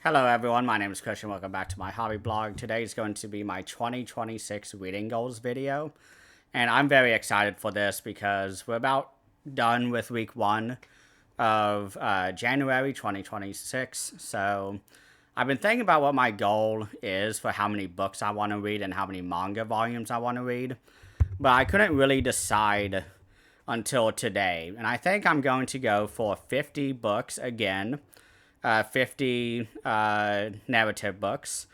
Hello everyone, my name is Christian. Welcome back to my hobby blog. Today is going to be my 2026 reading goals video. And I'm very excited for this because we're about done with week one of January 2026. So I've been thinking about what my goal is for how many books I want to read and how many manga volumes I want to read. But I couldn't really decide until today. And I think I'm going to go for 50 books again. 50 narrative books.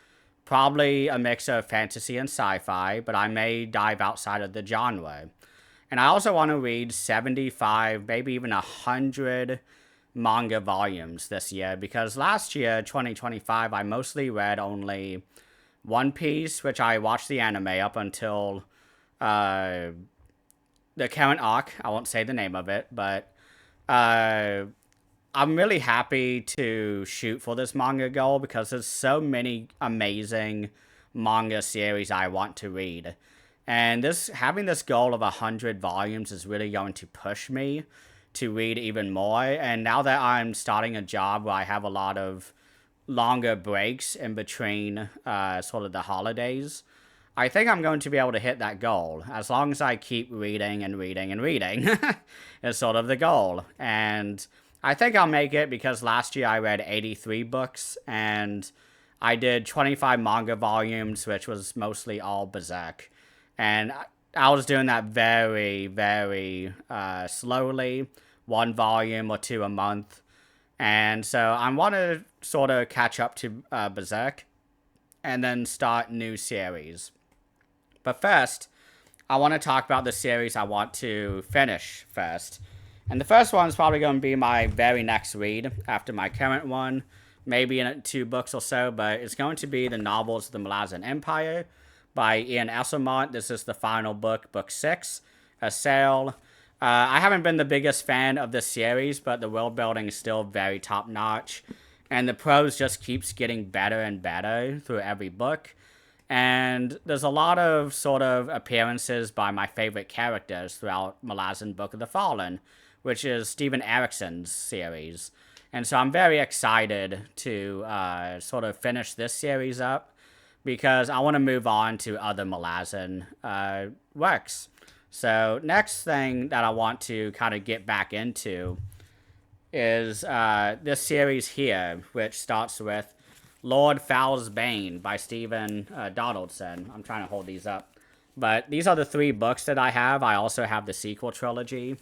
Probably a mix of fantasy and sci fi, but I may dive outside of the genre. And I also want to read 75, maybe even 100 manga volumes this year because last year, 2025, I mostly read only One Piece, which I watched the anime up until uh, the current arc. I won't say the name of it, but uh, I'm really happy to shoot for this manga goal because there's so many amazing manga series I want to read. And this having this goal of 100 volumes is really going to push me to read even more. And now that I'm starting a job where I have a lot of longer breaks in between sort of the holidays, I think I'm going to be able to hit that goal as long as I keep reading and reading and reading is sort of the goal. And I think I'll make it because last year I read 83 books and I did 25 manga volumes, which was mostly all Berserk. And I was doing that very, very slowly, one volume or two a month. And so I want to sort of catch up to Berserk and then start new series. But first, I want to talk about the series I want to finish first. And the first one is probably going to be my very next read after my current one, maybe in 2 books or so, but it's going to be the novels of the Malazan Empire by Ian Esselmont. This is the final book, book 6, A Sail. I haven't been the biggest fan of this series, but the world building is still very top notch, and the prose just keeps getting better and better through every book. And there's a lot of sort of appearances by my favorite characters throughout Malazan Book of the Fallen, which is Steven Eriksson's series. And so I'm very excited to sort of finish this series up because I want to move on to other Malazan works. So next thing that I want to kind of get back into is this series here, which starts with Lord Fowl's Bane by Stephen Donaldson. I'm trying to hold these up. But these are the 3 books that I have. I also have the sequel trilogy.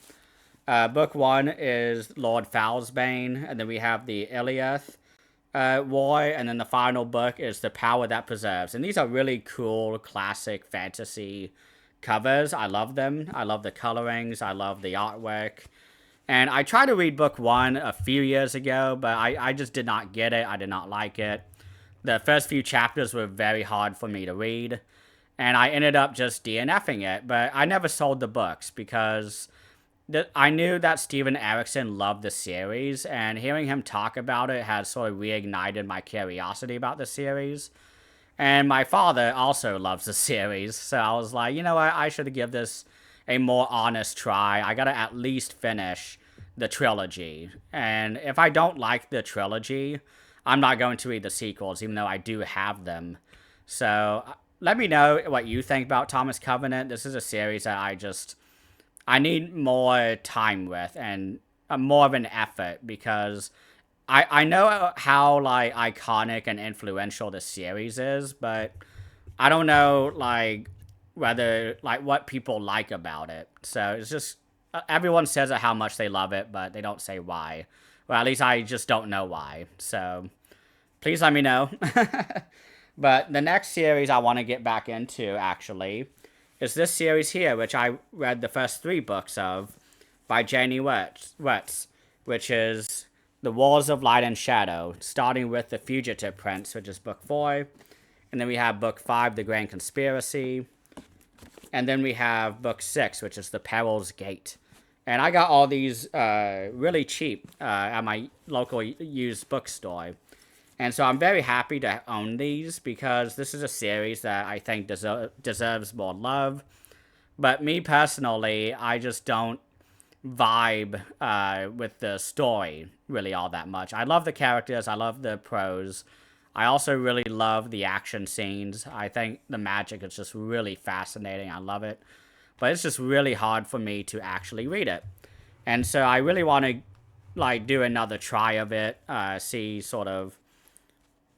Book 1 is Lord Fowl's Bane, and then we have the Iliath War, and then the final book is The Power That Preserves. And these are really cool, classic fantasy covers. I love them. I love the colorings. I love the artwork. And I tried to read book 1 a few years ago, but I just did not get it. I did not like it. The first few chapters were very hard for me to read, and I ended up just DNFing it. But I never sold the books because I knew that Steven Erikson loved the series, and hearing him talk about it has sort of reignited my curiosity about the series. And my father also loves the series, so I was like, you know what, I should give this a more honest try. I gotta at least finish the trilogy. And if I don't like the trilogy, I'm not going to read the sequels, even though I do have them. So let me know what you think about Thomas Covenant. This is a series that I need more time with and more of an effort because I know how like iconic and influential the series is, but I don't know like whether like what people like about it. So it's just everyone says it how much they love it, but they don't say why. Well, at least I just don't know why. So please let me know. But the next series I want to get back into actually is this series here, which I read the first 3 books of by Janie Wertz, which is The Wars of Light and Shadow, starting with The Fugitive Prince, which is book 4. And then we have book 5, The Grand Conspiracy. And then we have book 6, which is The Peril's Gate. And I got all these really cheap at my local used bookstore. And so I'm very happy to own these because this is a series that I think deserves more love. But me personally, I just don't vibe with the story really all that much. I love the characters. I love the prose. I also really love the action scenes. I think the magic is just really fascinating. I love it. But it's just really hard for me to actually read it. And so I really want to like do another try of it, see sort of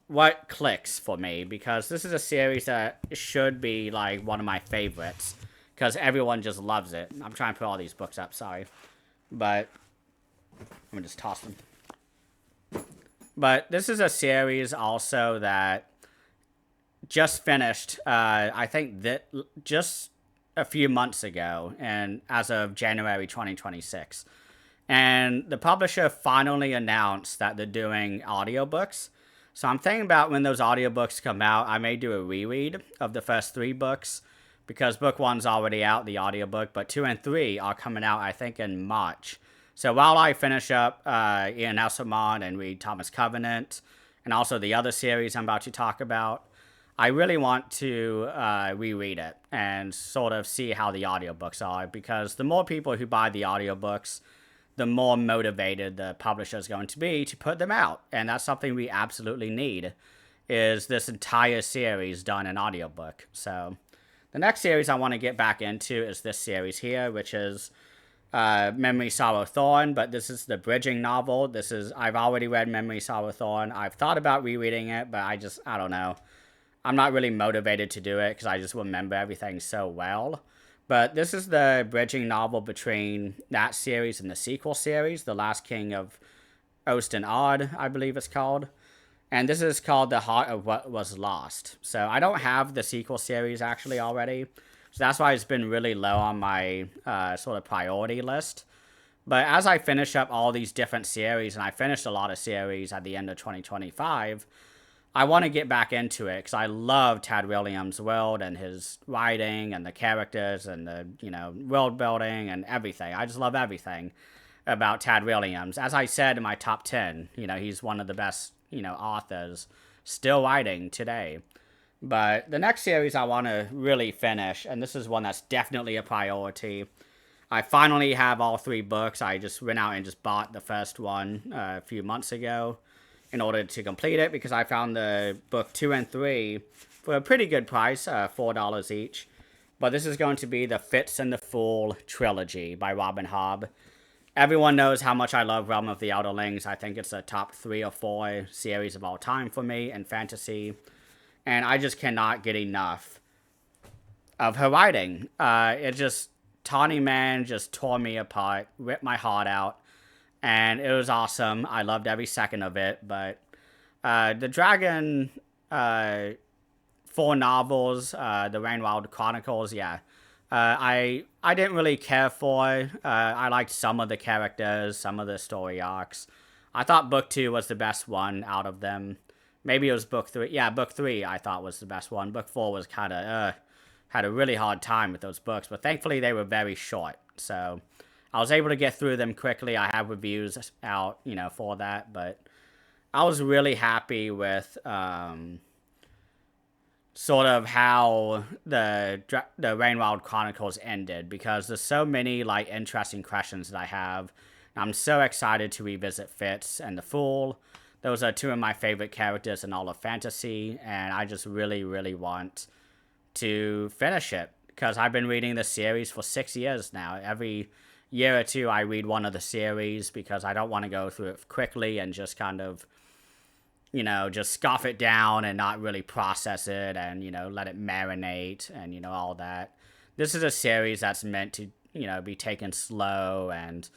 what clicks for me, because this is a series that should be like one of my favorites because everyone just loves it. I'm trying to put all these books up, sorry. But I'm gonna just toss them. But this is a series also that just finished, I think that just a few months ago, and as of January 2026. And the publisher finally announced that they're doing audiobooks. So I'm thinking about when those audiobooks come out, I may do a reread of the first 3 books because book 1's already out, the audiobook, but 2 and 3 are coming out, I think, in March. So while I finish up Ian Elsamon and read Thomas Covenant, and also the other series I'm about to talk about, I really want to reread it and sort of see how the audiobooks are, because the more people who buy the audiobooks, the more motivated the publisher is going to be to put them out. And that's something we absolutely need, is this entire series done in audiobook. So the next series I want to get back into is this series here, which is Memory, Sorrow, Thorn, but this is the bridging novel. I've already read Memory, Sorrow, Thorn. I've thought about rereading it, but I don't know. I'm not really motivated to do it because I just remember everything so well. But this is the bridging novel between that series and the sequel series, The Last King of Ost and Ard, I believe it's called. And this is called The Heart of What Was Lost. So I don't have the sequel series actually already. So that's why it's been really low on my sort of priority list. But as I finish up all these different series, and I finished a lot of series at the end of 2025, I want to get back into it because I love Tad Williams' world and his writing and the characters and the, world building and everything. I just love everything about Tad Williams. As I said in my top 10, he's one of the best, authors still writing today. But the next series I want to really finish, and this is one that's definitely a priority. I finally have all 3 books. I just went out and just bought the first one a few months ago in order to complete it, because I found the book 2 and 3 for a pretty good price, $4 each. But this is going to be the Fitz and the Fool trilogy by Robin Hobb. Everyone knows how much I love Realm of the Elderlings. I think it's a top 3 or 4 series of all time for me in fantasy. And I just cannot get enough of her writing. Tawny Man just tore me apart, ripped my heart out. And it was awesome. I loved every second of it. But the Dragon 4 novels, the Rainwild Chronicles, yeah. I didn't really care for. I liked some of the characters, some of the story arcs. I thought book 2 was the best one out of them. Maybe it was book 3. Yeah, book 3 I thought was the best one. Book 4 was kind of, had a really hard time with those books. But thankfully they were very short. So I was able to get through them quickly. I have reviews out, for that. But I was really happy with sort of how the Rainwild Chronicles ended, because there's so many interesting questions that I have. I'm so excited to revisit Fitz and the Fool. Those are 2 of my favorite characters in all of fantasy, and I just really, really want to finish it, because I've been reading the series for 6 years now. Every year or 2 I read one of the series, because I don't want to go through it quickly and just kind of, just scoff it down and not really process it and, let it marinate and, all that. This is a series that's meant to, be taken slow and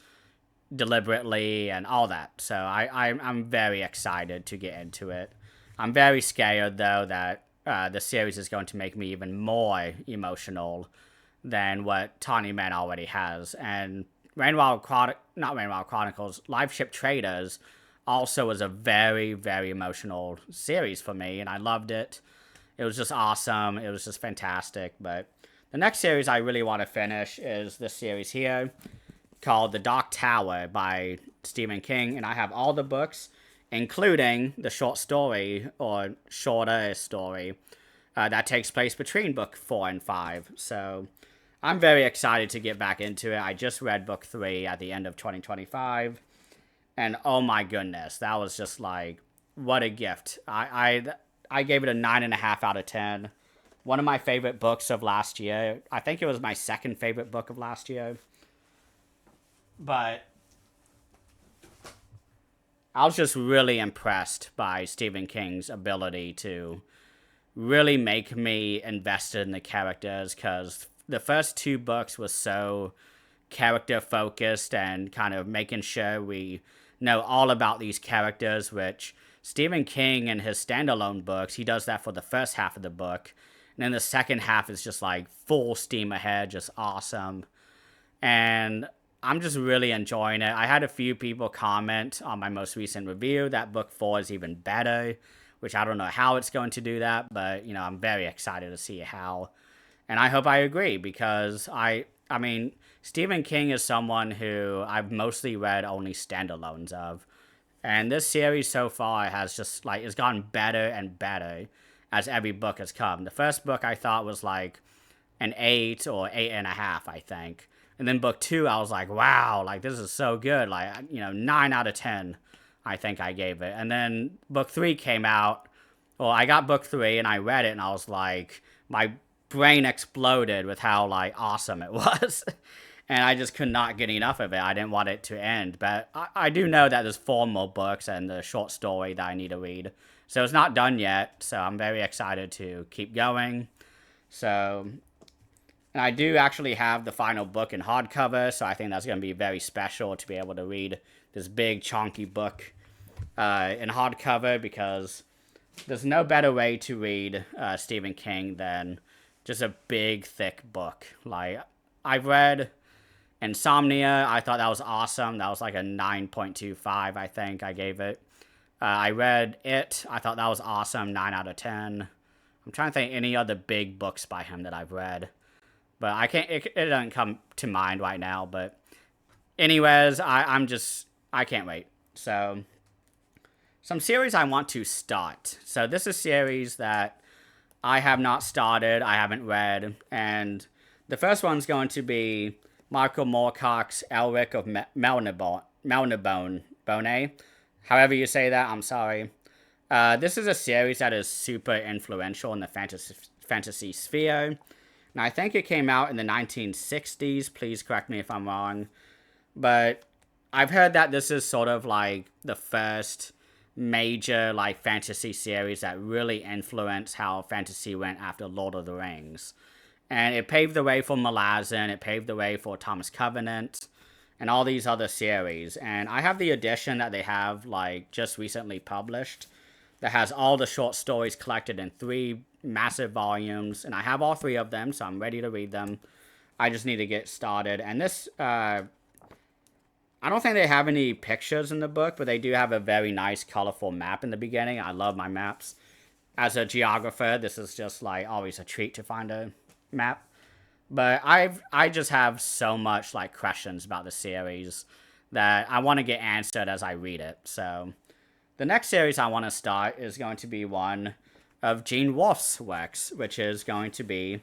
deliberately and all that. So I'm very excited to get into it. I'm very scared, though, that the series is going to make me even more emotional than what Tawny Man already has. And Rainwild Chronicles, Live Ship Traders also was a very, very emotional series for me, and I loved it. It was just awesome. It was just fantastic. But the next series I really want to finish is this series here, called The Dark Tower by Stephen King, and I have all the books, including the short story, or shorter story, that takes place between book 4 and 5. So I'm very excited to get back into it. I just read book 3 at the end of 2025, and oh my goodness, that was just like, what a gift. I gave it a 9.5 out of 10. One of my favorite books of last year. I think it was my second favorite book of last year. But I was just really impressed by Stephen King's ability to really make me invested in the characters, because the first 2 books was so character focused and kind of making sure we know all about these characters, which Stephen King in his standalone books, he does that for the first half of the book. And then the second half is just like full steam ahead, just awesome. And I'm just really enjoying it. I had a few people comment on my most recent review that book 4 is even better, which I don't know how it's going to do that, but I'm very excited to see how. And I hope I agree, because I mean, Stephen King is someone who I've mostly read only standalones of. And this series so far has just like, it's gotten better and better as every book has come. The first book I thought was like an 8 or 8.5, I think. And then book 2, I was like, wow, like this is so good. Like, 9 out of 10, I think I gave it. And then book 3 came out. Well, I got book 3 and I read it and I was like, my brain exploded with how like awesome it was. And I just could not get enough of it. I didn't want it to end. But I do know that there's 4 more books and the short story that I need to read. So it's not done yet. So I'm very excited to keep going. So, and I do actually have the final book in hardcover. So I think that's going to be very special to be able to read this big, chunky book in hardcover, because there's no better way to read Stephen King than just a big, thick book. Like, I've read Insomnia. I thought that was awesome. That was like a 9.25, I think I gave it. I read It. I thought that was awesome. 9 out of 10. I'm trying to think any other big books by him that I've read. But I can't, it doesn't come to mind right now. But anyways, I can't wait. So, some series I want to start. So this is a series that I have not started, I haven't read, and the first one's going to be Michael Moorcock's Elric of Melnibone, however you say that, I'm sorry. This is a series that is super influential in the fantasy sphere, and I think it came out in the 1960s, please correct me if I'm wrong, but I've heard that this is sort of like the first major like fantasy series that really influenced how fantasy went after Lord of the Rings. And it paved the way for Malazan, it paved the way for Thomas Covenant, and all these other series. And I have the edition that they have like just recently published that has all the short stories collected in 3 massive volumes, and I have all 3 of them, so I'm ready to read them. I just need to get started. And this I don't think they have any pictures in the book, but they do have a very nice, colorful map in the beginning. I love my maps. As a geographer, this is just like always a treat to find a map. But I just have so much like questions about the series that I want to get answered as I read it. So the next series I want to start is going to be one of Gene Wolfe's works, which is going to be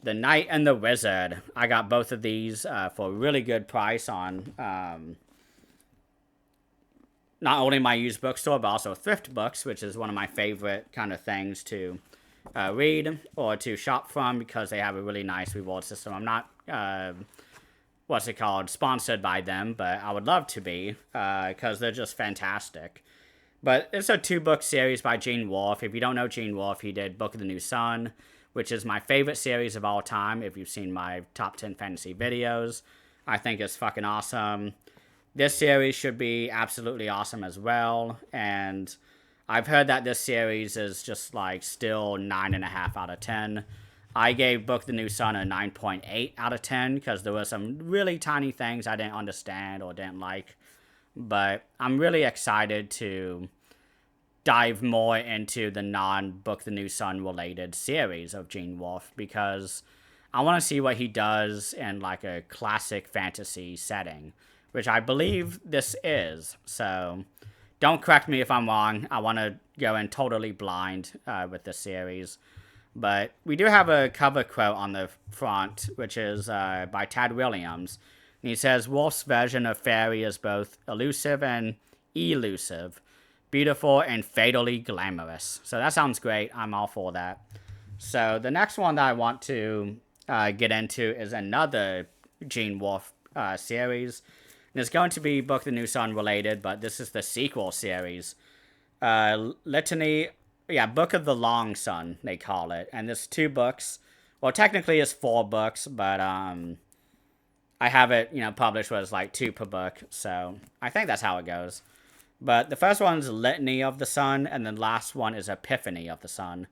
The Knight and the Wizard. I got both of these for a really good price on not only my used bookstore, but also Thrift Books, which is one of my favorite kind of things to read or to shop from, because they have a really nice reward system. I'm not, sponsored by them, but I would love to be, because they're just fantastic. But it's a 2-book series by Gene Wolfe. If you don't know Gene Wolfe, he did Book of the New Sun, which is my favorite series of all time. If you've seen my top 10 fantasy videos, I think it's fucking awesome. This series should be absolutely awesome as well. And I've heard that this series is just like still 9.5 out of 10. I gave Book the New Sun a 9.8 out of 10 because there were some really tiny things I didn't understand or didn't like. But I'm really excited to dive more into the non-Book the New Sun related series of Gene Wolfe, because I want to see what he does in like a classic fantasy setting, which I believe this is. So don't correct me if I'm wrong. I want to go in totally blind with this series. But we do have a cover quote on the front, which is by Tad Williams. And he says, Wolf's version of fairy is both elusive and elusive, beautiful and fatally glamorous. So that sounds great. I'm all for that. So the next one that I want to get into is another Gene Wolfe series. And it's going to be Book the New Sun related, but this is the sequel series. Litany, Book of the Long Sun, they call it. And there's 2 books. Well, technically it's 4 books, but I have it, published where it's like 2 per book. So I think that's how it goes. But the first one's Litany of the Sun, and the last one is Epiphany of the Sun.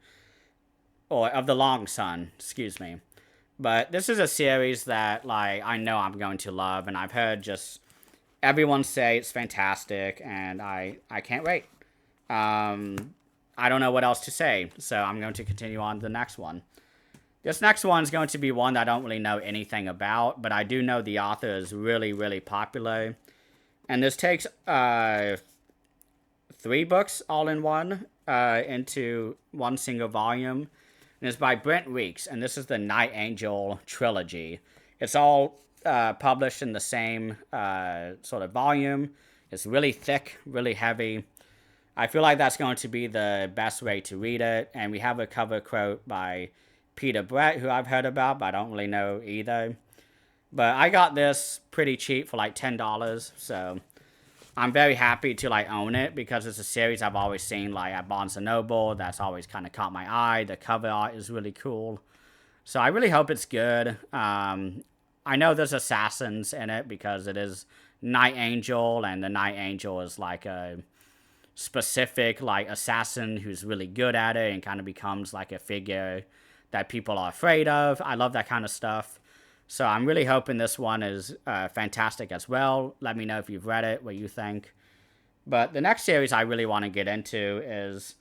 Or of the Long Sun, excuse me. But this is a series that, like, I know I'm going to love, and I've heard just everyone say it's fantastic, and I can't wait. I don't know what else to say, so I'm going to continue on to the next one. This next one is going to be one that I don't really know anything about, but I do know the author is really, really popular. And this takes 3 books all in one into one single volume. And it's by Brent Weeks, and this is the Night Angel trilogy. It's all published in the same sort of volume. It's really thick, really heavy. I feel like that's going to be the best way to read it. And we have a cover quote by Peter Brett, who I've heard about, but I don't really know either. But I got this pretty cheap for like $10, so I'm very happy to like own it because it's a series I've always seen like at Barnes & Noble. That's always kind of caught my eye. The cover art is really cool. So I really hope it's good. I know there's assassins in it because it is Night Angel, and the Night Angel is like a specific like assassin who's really good at it and kind of becomes like a figure that people are afraid of. I love that kind of stuff. So I'm really hoping this one is fantastic as well. Let me know if you've read it, what you think. But the next series I really want to get into is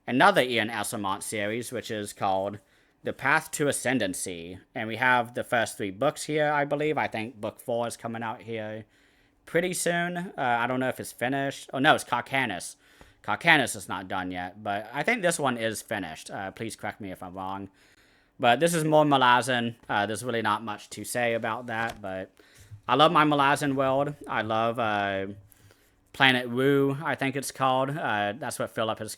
another Ian Esselmont series, which is called The Path to Ascendancy. And we have the first 3 books here, I believe. I think book 4 is coming out here pretty soon. I don't know if it's finished. Oh, no, it's Carcanus. Carcanus is not done yet, but I think this one is finished. Please correct me if I'm wrong. But this is more Malazan. There's really not much to say about that, but I love my Malazan world. I love Planet Wu, I think it's called. That's what Philip has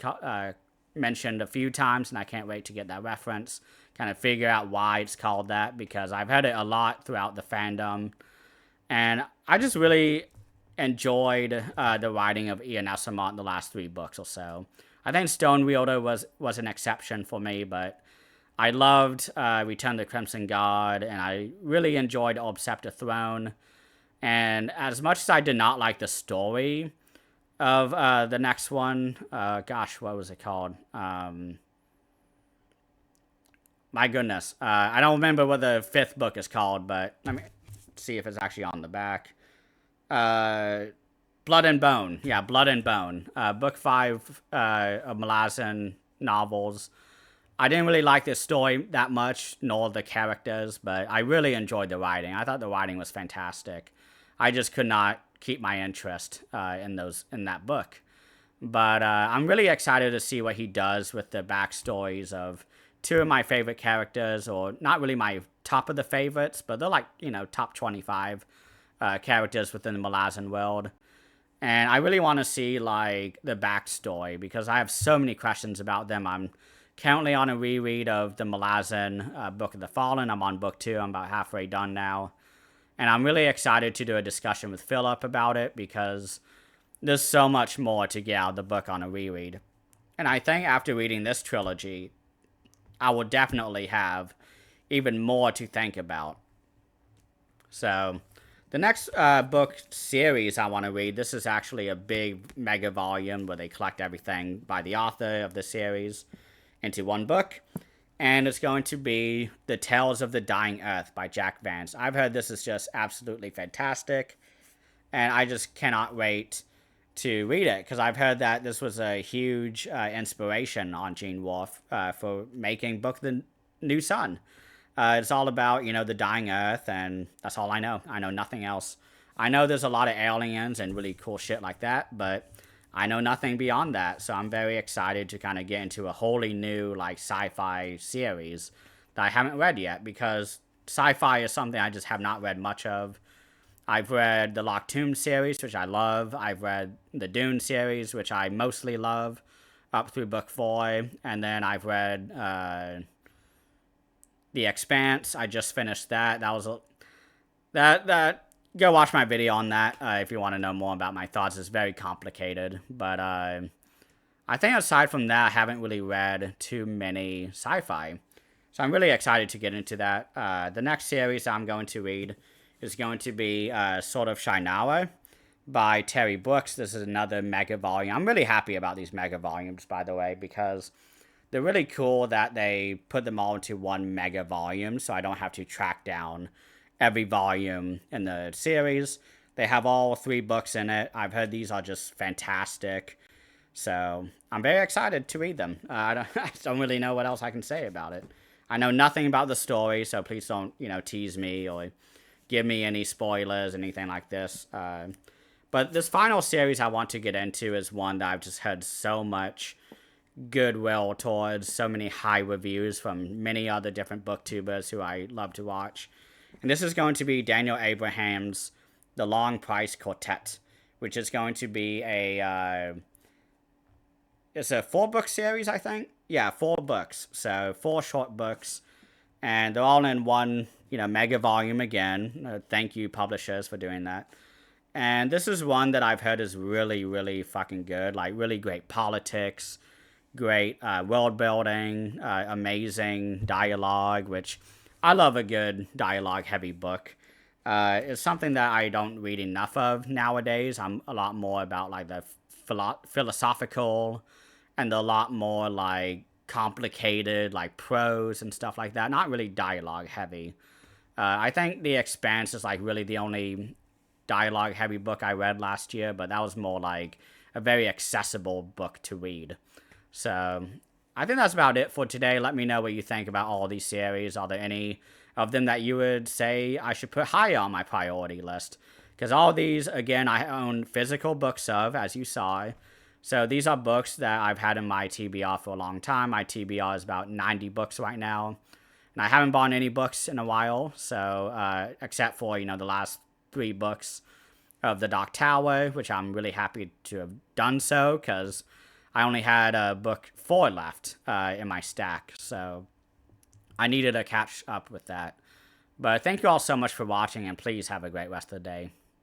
mentioned a few times, and I can't wait to get that reference. Kind of figure out why it's called that, because I've heard it a lot throughout the fandom. And I just really enjoyed the writing of Ian Esselmont the last 3 books or so. I think Stone Wielder was an exception for me, but I loved Return of the Crimson Guard, and I really enjoyed Orb Scepter Throne. And as much as I did not like the story of the next one, gosh, what was it called? My goodness. I don't remember what the 5th book is called, but let me see if it's actually on the back. Blood and Bone. Yeah, Blood and Bone. Book 5 of Malazan novels. I didn't really like the story that much, nor the characters, but I really enjoyed the writing. I thought the writing was fantastic. I just could not keep my interest in that book. But I'm really excited to see what he does with the backstories of 2 of my favorite characters, or not really my top of the favorites, but they're like, top 25 characters within the Malazan world. And I really want to see like the backstory because I have so many questions about them. I'm currently on a reread of the Malazan Book of the Fallen. I'm on book 2. I'm about halfway done now. And I'm really excited to do a discussion with Philip about it because there's so much more to get out of the book on a reread. And I think after reading this trilogy, I will definitely have even more to think about. So the next book series I want to read, this is actually a big mega volume where they collect everything by the author of the series into one book. And it's going to be The Tales of the Dying Earth by Jack Vance. I've heard this is just absolutely fantastic. And I just cannot wait to read it because I've heard that this was a huge inspiration on Gene Wolfe for making Book the New Sun. It's all about, the dying Earth, and that's all I know. I know nothing else. I know there's a lot of aliens and really cool shit like that, but I know nothing beyond that, so I'm very excited to kind of get into a wholly new like sci-fi series that I haven't read yet, because sci-fi is something I just have not read much of. I've read the Locked Tomb series, which I love. I've read the Dune series, which I mostly love, up through book 4, and then I've read The Expanse. I just finished that. That was that. Go watch my video on that if you want to know more about my thoughts. It's very complicated, but I think aside from that, I haven't really read too many sci-fi. So I'm really excited to get into that. The next series I'm going to read is going to be Sword of Shinawa by Terry Brooks. This is another mega volume. I'm really happy about these mega volumes, by the way, because they're really cool that they put them all into one mega volume, so I don't have to track down every volume in the series. They have all 3 books in it. I've heard these are just fantastic. So I'm very excited to read them. I don't really know what else I can say about it. I know nothing about the story, so please don't, tease me or give me any spoilers, anything like this. But this final series I want to get into is one that I've just heard so much goodwill towards, so many high reviews from many other different booktubers who I love to watch. And this is going to be Daniel Abraham's The Long Price Quartet, which is going to be it's a 4-book series, I think. Yeah, 4 books. So 4 short books, and they're all in one, mega volume again. Thank you, publishers, for doing that. And this is one that I've heard is really, really fucking good. Like, really great politics, great world building, amazing dialogue, which I love a good dialogue heavy book. It's something that I don't read enough of nowadays. I'm a lot more about like the philosophical and a lot more like complicated like prose and stuff like that. Not really dialogue heavy. I think The Expanse is like really the only dialogue heavy book I read last year, but that was more like a very accessible book to read. So I think that's about it for today. Let me know what you think about all these series. Are there any of them that you would say I should put higher on my priority list? Because all these, again, I own physical books of, as you saw. So these are books that I've had in my TBR for a long time. My TBR is about 90 books right now. And I haven't bought any books in a while. So except for, the last 3 books of The Dark Tower, which I'm really happy to have done so, because I only had book 4 left in my stack, so I needed to catch up with that. But thank you all so much for watching, and please have a great rest of the day.